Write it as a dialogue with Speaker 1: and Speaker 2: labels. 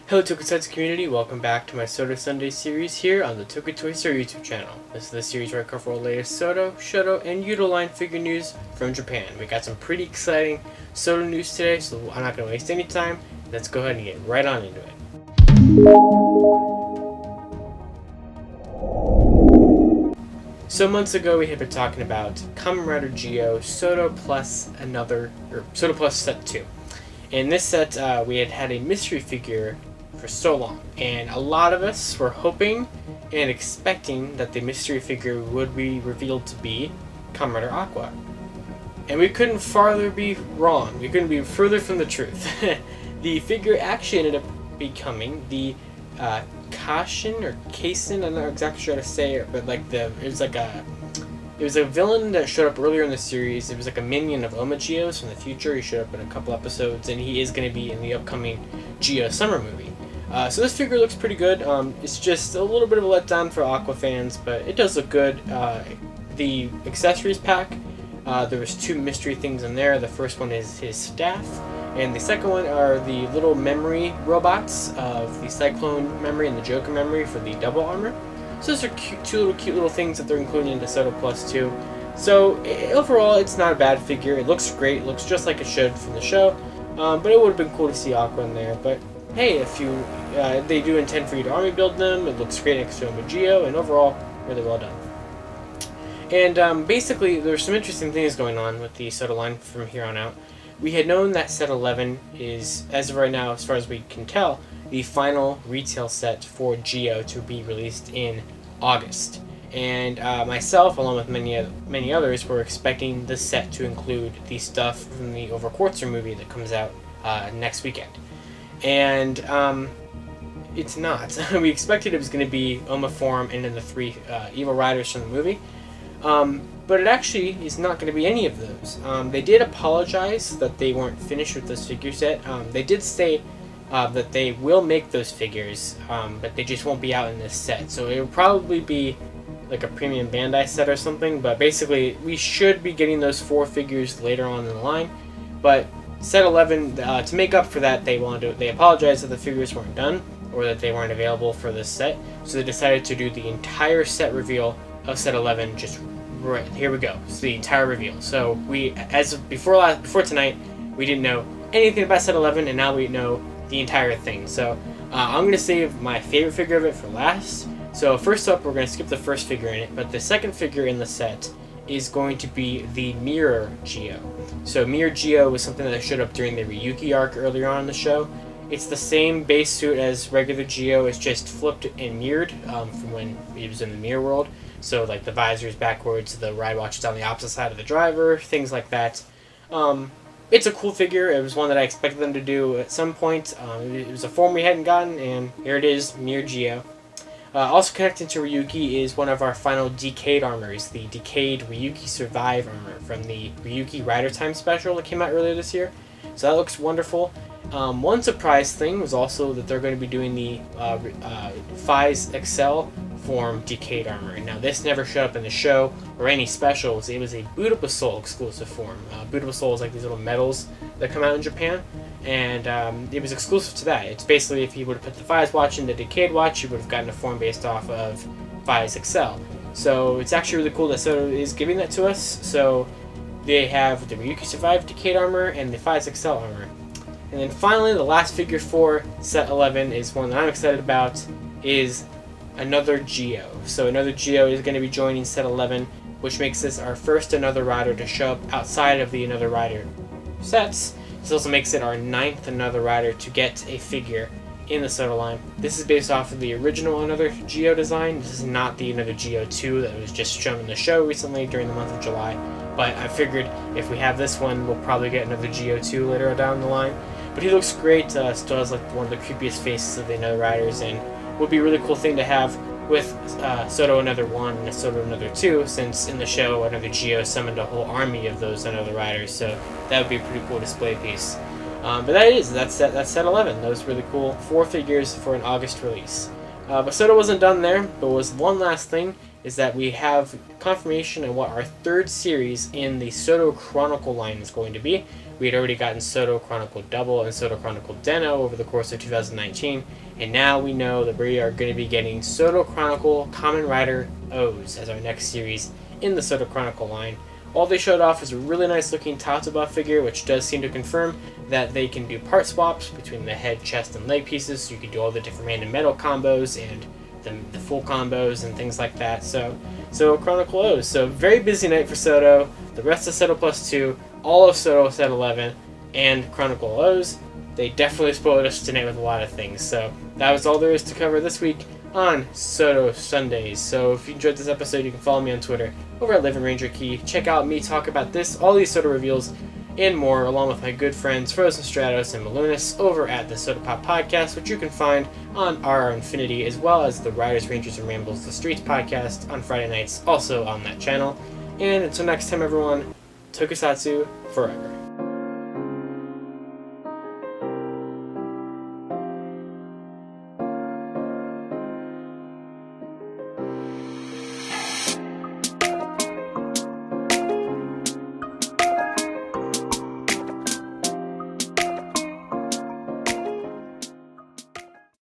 Speaker 1: Hello Tokusatsu community, welcome back to my SODO Sundays series here on the Toku Toy Story YouTube channel. This is the series where I cover all the latest SODO, SHOTO, and Yudo line figure news from Japan. We got some pretty exciting SODO news today, so I'm not going to waste any time. Let's go ahead and get right on into it. So months ago we had been talking about Kamen Rider Zi-O, SODO plus SODO plus set 2. In this set, we had a mystery figure for so long, and a lot of us were hoping and expecting that the mystery figure would be revealed to be Kamen Rider Aqua. And we couldn't farther be wrong. We couldn't be further from the truth. The figure actually ended up becoming the Kashin or Kaisen. I'm not exactly sure how to say it, but it was a villain that showed up earlier in the series. It was like a minion of Zi-O's from the future. He showed up in a couple episodes, and he is going to be in the upcoming Zi-O summer movie. So this figure looks pretty good. It's just a little bit of a letdown for Aqua fans, but it does look good. The accessories pack, there was 2 mystery things in there. The first one is his staff, and the second one are the little memory robots of the Cyclone memory and the Joker memory for the double armor. So those are two cute little things that they're including into SODO Plus 2. So overall, it's not a bad figure. It looks great. It looks just like it should from the show. But it would have been cool to see Aqua in there. But hey, if you they do intend for you to army build them, it looks great next to Zi-O, and overall, really well done. And basically, there's some interesting things going on with the SODO line from here on out. We had known that set 11 is, as of right now, as far as we can tell, the final retail set for Zi-O to be released in August. And myself, along with many others, were expecting this set to include the stuff from the Over Quartzer movie that comes out next weekend. And it's not. We expected it was going to be Oma Form and then the 3 evil riders from the movie. But it actually is not going to be any of those. They did apologize that they weren't finished with this figure set. They did say that they will make those figures, but they just won't be out in this set. So it will probably be like a premium Bandai set or something, but basically we should be getting those 4 figures later on in the line. But set 11, to make up for that, they apologized that the figures weren't done or that they weren't available for this set. So they decided to do the entire set reveal of set 11 just right here we go. It's the entire reveal. So we, as of before tonight, we didn't know anything about set 11, and now we know the entire thing. So I'm going to save my favorite figure of it for last. So first up, we're going to skip the first figure in it, but the second figure in the set is going to be the Mirror Zi-O. So Mirror Zi-O was something that showed up during the Ryuki arc earlier on in the show. It's the same base suit as regular Zi-O, it's just flipped and mirrored from when he was in the mirror world. So like the visor is backwards, the ride watch is on the opposite side of the driver, things like that. It's a cool figure. It was one that I expected them to do at some point. It was a form we hadn't gotten, and here it is, Mirror Zi-O. Also connected to Ryuki is one of our final Decade armors, the Decade Ryuki Survive armor from the Ryuki Rider Time special that came out earlier this year. So that looks wonderful. One surprise thing was also that they're going to be doing the Phys Excel form Decade armor. Now this never showed up in the show or any specials. It was a Boot Up a Soul exclusive form. Boot Up a Soul is like these little medals that come out in Japan, and it was exclusive to that. It's basically if you would have put the Phys watch in the Decade watch, you would have gotten a form based off of Phys Excel. So it's actually really cool that SODO is giving that to us. So they have the Ryuki Survive Decade armor and the Phys Excel armor. And then finally, the last figure for set 11 is one that I'm excited about, is another Zi-O. So another Zi-O is going to be joining set 11, which makes this our first Another Rider to show up outside of the Another Rider sets. This also makes it our 9th Another Rider to get a figure in the SODO line. This is based off of the original Another Zi-O design. This is not the Another Zi-O 2 that was just shown in the show recently during the month of July. But I figured if we have this one, we'll probably get another Zi-O 2 later down the line. But he looks great. Still has like one of the creepiest faces of the Another Riders, and would be a really cool thing to have with SODO Another 1 and SODO Another 2, since in the show Another Zi-O summoned a whole army of those Another Riders, so that would be a pretty cool display piece. But that's set 11. That was really cool. 4 figures for an August release. But SODO wasn't done there, but was one last thing, is that we have confirmation on what our 3rd series in the SODO Chronicle line is going to be, We had already gotten SODO Chronicle Double and SODO Chronicle Den-O over the course of 2019, and now we know that we are going to be getting SODO Chronicle Kamen Rider O's as our next series in the SODO Chronicle line. All they showed off is a really nice looking top to buff figure, which does seem to confirm that they can do part swaps between the head, chest, and leg pieces, so you can do all the different random metal combos and the full combos and things like that. So Chronicle O's. So very busy night for SODO. The rest of SODO Plus 2, all of SODO Set 11, and Chronicle O's. They definitely spoiled us tonight with a lot of things. So that was all there is to cover this week on SODO Sundays. So if you enjoyed this episode, you can follow me on Twitter over at Living Ranger Key. Check out me talk about this, all these SODO reveals, and more, along with my good friends Frozen Stratos and Malunas over at the SODO Pop Podcast, which you can find on RR Infinity, as well as the Riders, Rangers, and Rambles the Streets podcast on Friday nights, also on that channel. And until next time, everyone, Tokusatsu forever.